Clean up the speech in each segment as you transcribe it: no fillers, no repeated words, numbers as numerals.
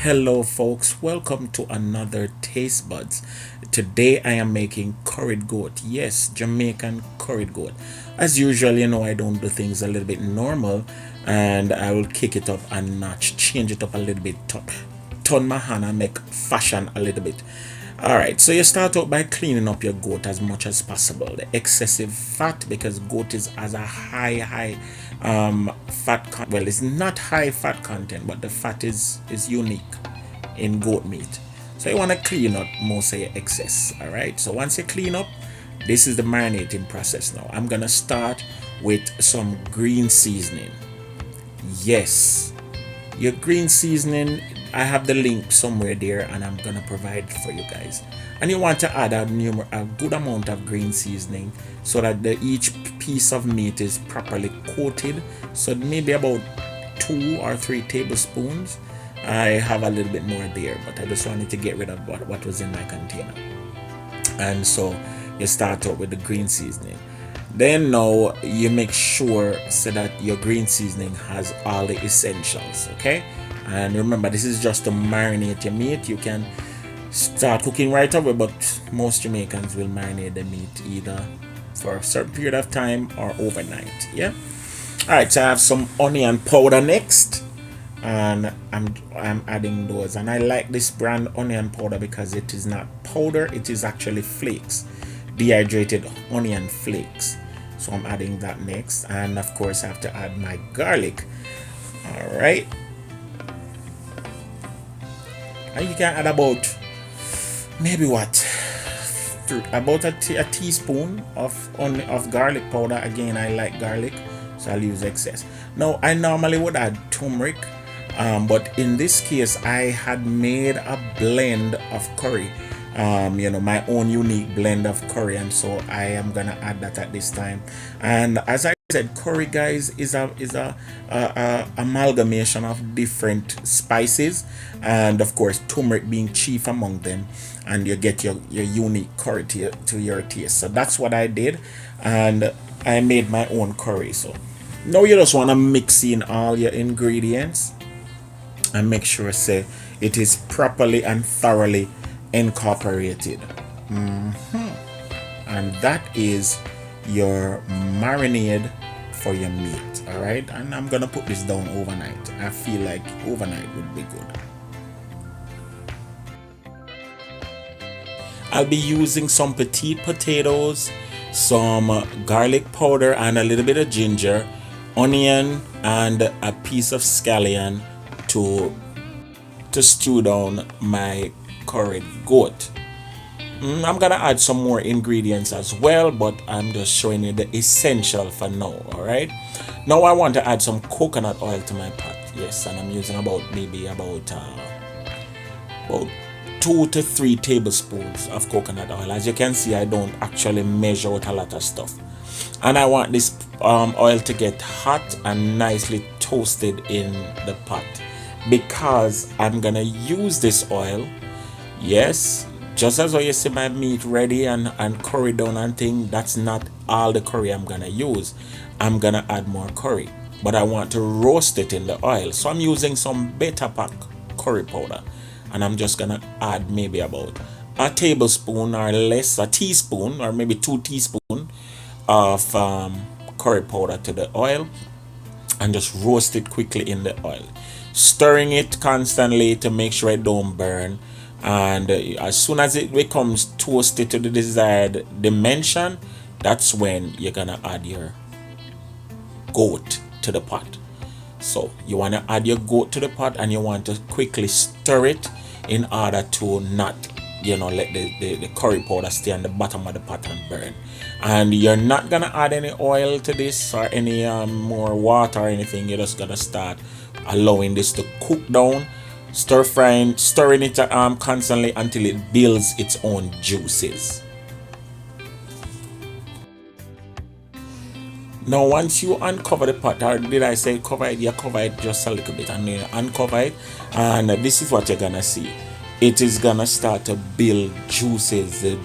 Hello folks, welcome to another Taste Buds. Today I am making curried goat. Yes, Jamaican curried goat. As usual, I don't do things a little bit normal, and I will kick it up a notch, change it up a little bit, turn my hand and make fashion a little bit. Alright, so you start out by cleaning up your goat as much as possible. The excessive fat, because goat is has a high well, it's not high fat content, but the fat is unique in goat meat. So you want to clean up most of your excess. Alright, so once you clean up, this is the marinating process. Now I'm gonna start with some green seasoning. Yes, your green seasoning, I have the link somewhere there, and I'm gonna provide for you guys. And you want to add a good amount of green seasoning so that each piece of meat is properly coated. So maybe about 2 or 3 tablespoons. I have a little bit more there, but I just wanted to get rid of what was in my container. And so you start out with the green seasoning. Then now you make sure so that your green seasoning has all the essentials. Okay, and remember, this is just to marinate your meat. You can start cooking right away, but most Jamaicans will marinate the meat either for a certain period of time or overnight. Yeah. All right, so I have some onion powder next, and I'm adding those. And I like this brand onion powder because it is not powder; it is actually flakes, dehydrated onion flakes. So I'm adding that next, and of course I have to add my garlic. All right, and you can add about maybe about a teaspoon of garlic powder. Again, I like garlic, so I'll use excess. Now I normally would add turmeric, but in this case I had made a blend of curry, my own unique blend of curry, and so I am gonna add that at this time. And as I said, curry, guys, is a amalgamation of different spices, and of course turmeric being chief among them, and you get your unique curry to your taste. So that's what I did, and I made my own curry. So now you just want to mix in all your ingredients and make sure, say, it is properly and thoroughly incorporated. And that is your marinade for your meat. All right, and I'm gonna put this down overnight. I feel like overnight would be good. I'll be using some petite potatoes, some garlic powder, and a little bit of ginger, onion, and a piece of scallion to stew down my curried goat. I'm gonna add some more ingredients as well, but I'm just showing you the essential for now. All right. Now I want to add some coconut oil to my pot. Yes, and I'm using about 2 to 3 tablespoons of coconut oil. As you can see, I don't actually measure out a lot of stuff, and I want this oil to get hot and nicely toasted in the pot, because I'm gonna use this oil. Yes, just as how you see my meat ready and curry down and thing, that's not all the curry I'm gonna use. I'm gonna add more curry, but I want to roast it in the oil. So I'm using some beta pack curry powder, and I'm just gonna add maybe about a tablespoon or less, a teaspoon or maybe 2 teaspoons of curry powder to the oil, and just roast it quickly in the oil, stirring it constantly to make sure it don't burn. And as soon as it becomes toasted to the desired dimension, that's when you're gonna add your goat to the pot. So you want to add your goat to the pot, and you want to quickly stir it in order to not let the curry powder stay on the bottom of the pot and burn. And you're not gonna add any oil to this or any more water or anything. You're just gonna start allowing this to cook down, stirring it constantly until it builds its own juices. Now once you uncover the pot, or did I say cover it? You cover it just a little bit, and then uncover it, and this is what you're gonna see. It is gonna start to build juices, the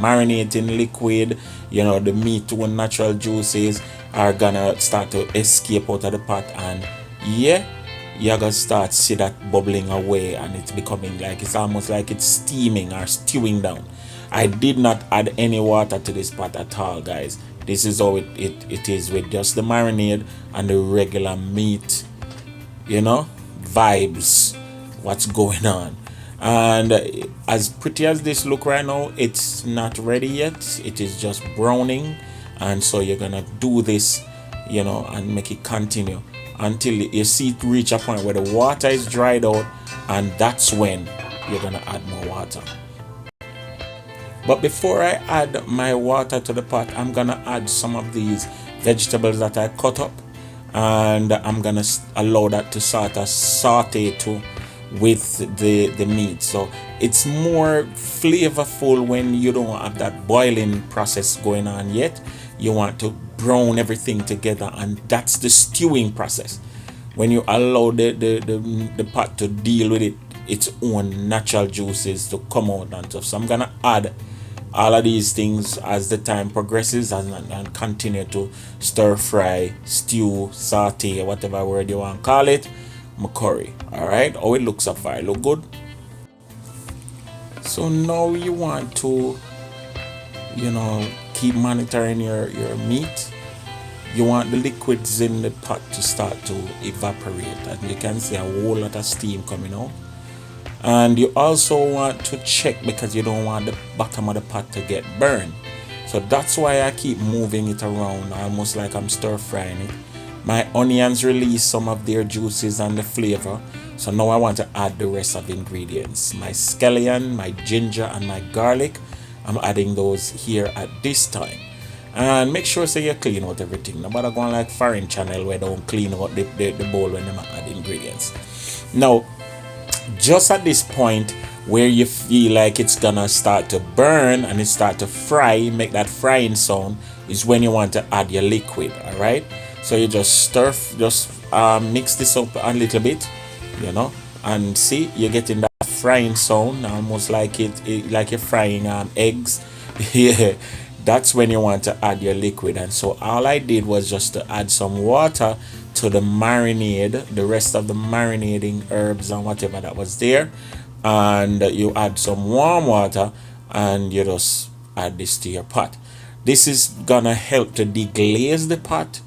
marinating liquid, the meat to natural juices are gonna start to escape out of the pot, and yeah, you're gonna start see that bubbling away, and it's becoming like it's almost like it's steaming or stewing down. I did not add any water to this pot at all, guys. This is how it is with just the marinade and the regular meat, vibes, what's going on. And as pretty as this look right now, it's not ready yet. It is just browning. And so you're gonna do this, and make it continue until you see it reach a point where the water is dried out, and that's when you're gonna add more water. But before I add my water to the pot, I'm gonna add some of these vegetables that I cut up, and I'm gonna allow that to sort of saute too with the meat. So it's more flavorful when you don't have that boiling process going on yet. You want to brown everything together, and that's the stewing process. When you allow the pot to deal with its own natural juices to come out and stuff. So I'm gonna add all of these things as the time progresses, and continue to stir fry, stew, saute, whatever word you want to call it, my curry. Alright, how it looks so far, look good. So now you want to keep monitoring your meat. You want the liquids in the pot to start to evaporate, and you can see a whole lot of steam coming out. And you also want to check, because you don't want the bottom of the pot to get burned. So that's why I keep moving it around, almost like I'm stir frying it. My onions release some of their juices and the flavor. So now I want to add the rest of the ingredients. My scallion, my ginger, and my garlic. I'm adding those here at this time. And make sure you clean out everything. Nobody going like foreign channel where they don't clean out the bowl when they add ingredients. Now, just at this point where you feel like it's gonna start to burn and it start to fry, make that frying sound, is when you want to add your liquid. All right, so you just mix this up a little bit, and see, you're getting that frying sound, almost like like you're frying eggs. Yeah, that's when you want to add your liquid. And so all I did was just to add some water to the marinade, the rest of the marinating herbs and whatever that was there, and you add some warm water, and you just add this to your pot. This is gonna help to deglaze the pot,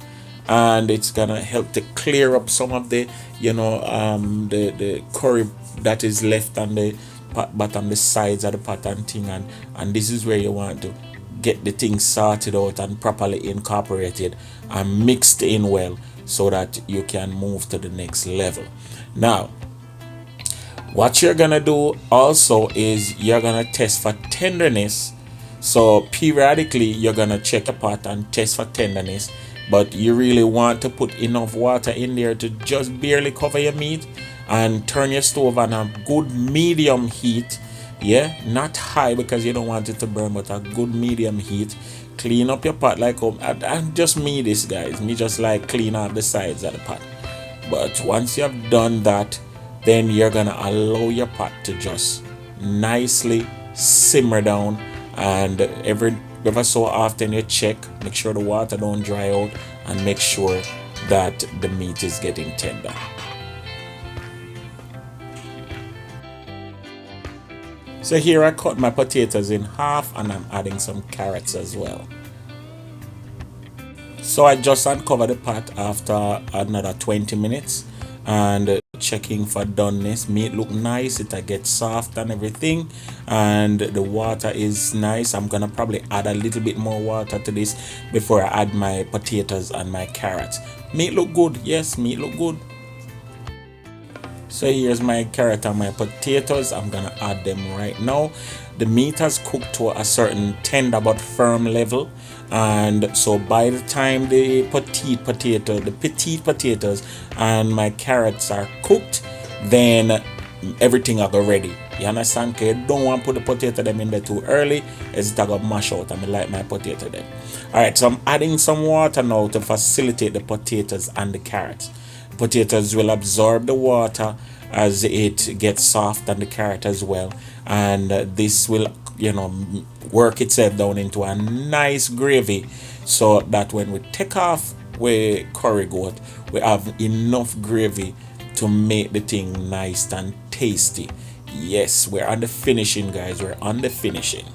and it's gonna help to clear up some of the the curry that is left on the pot bottom, the sides of the pot and thing, and this is where you want to get the thing sorted out and properly incorporated and mixed in well, so that you can move to the next level. Now, what you're gonna do also is you're gonna test for tenderness. So periodically you're gonna check a pot and test for tenderness, but you really want to put enough water in there to just barely cover your meat, and turn your stove on a good medium heat. Yeah, not high because you don't want it to burn, but a good medium heat. Clean up your pot like and just me this, guys, me just like clean up the sides of the pot. But once you have done that, then you're gonna allow your pot to just nicely simmer down, and ever so often you check, make sure the water don't dry out, and make sure that the meat is getting tender. So here I cut my potatoes in half, and I'm adding some carrots as well. So I just uncovered the pot after another 20 minutes, and checking for doneness. Meat look nice, it get soft and everything, and the water is nice. I'm gonna probably add a little bit more water to this before I add my potatoes and my carrots. Meat look good, yes, meat look good. So here's my carrot and my potatoes. I'm gonna add them right now. The meat has cooked to a certain tender but firm level, and so by the time the petite potatoes and my carrots are cooked, then everything will go ready. You understand? Because you don't want to put the potato them in there too early, it's gonna mash out, and I like my potato then. Alright, so I'm adding some water now to facilitate the potatoes and the carrots. Potatoes will absorb the water as it gets soft, and the carrot as well, and this will work itself down into a nice gravy, so that when we take off with curry goat, we have enough gravy to make the thing nice and tasty. Yes, we're on the finishing, guys. We're on the finishing.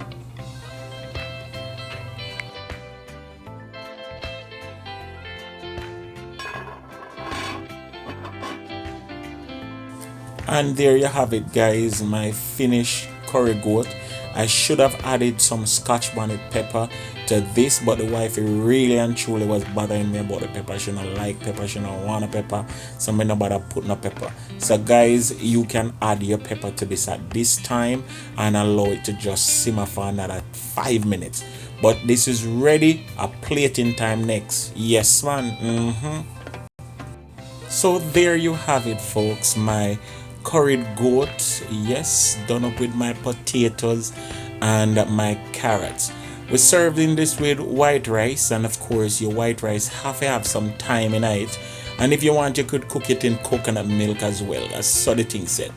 And there you have it, guys, my finished curry goat. I should have added some scotch bonnet pepper to this, but the wife really and truly was bothering me about the pepper. She don't like pepper, she don't want a pepper, so me no bother put no pepper. So guys, you can add your pepper to this at this time and allow it to just simmer for another 5 minutes. But this is ready. A plating time next. Yes, man. So there you have it, folks, my curried goat. Yes, done up with my potatoes and my carrots. We served in this with white rice, and of course your white rice have to have some time in it. And if you want, you could cook it in coconut milk as well. As so the thing said.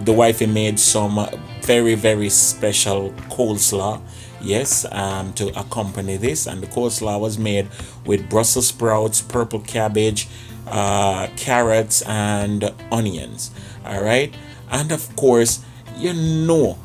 The wifey made some very special coleslaw, yes, to accompany this. And the coleslaw was made with Brussels sprouts, purple cabbage, carrots, and onions. All right, and of course, you know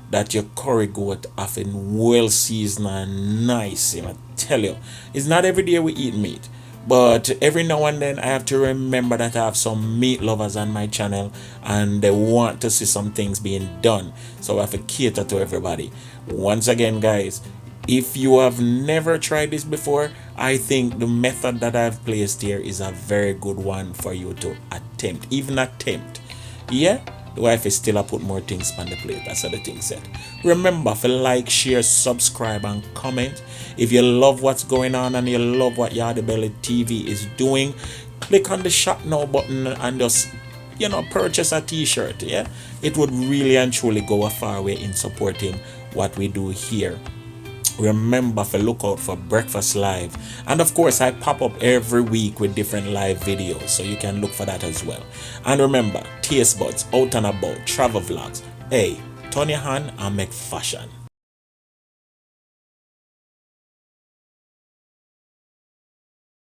that your curry goat have been well seasoned and nice. I tell you, it's not every day we eat meat, but every now and then I have to remember that I have some meat lovers on my channel and they want to see some things being done, so I have to cater to everybody. Once again, guys, if you have never tried this before, I think the method that I've placed here is a very good one for you to attempt. Even attempt. Yeah? The wife is still a put more things on the plate. That's what the thing said. Remember to like, share, subscribe, and comment. If you love what's going on and you love what Yardie Belly TV is doing, click on the shop now button and just, purchase a t-shirt. Yeah? It would really and truly go a far way in supporting what we do here. Remember to look out for Breakfast Live, and of course I pop up every week with different live videos, so you can look for that as well. And remember, taste buds out and about, travel vlogs. Hey, turn your hand and make fashion.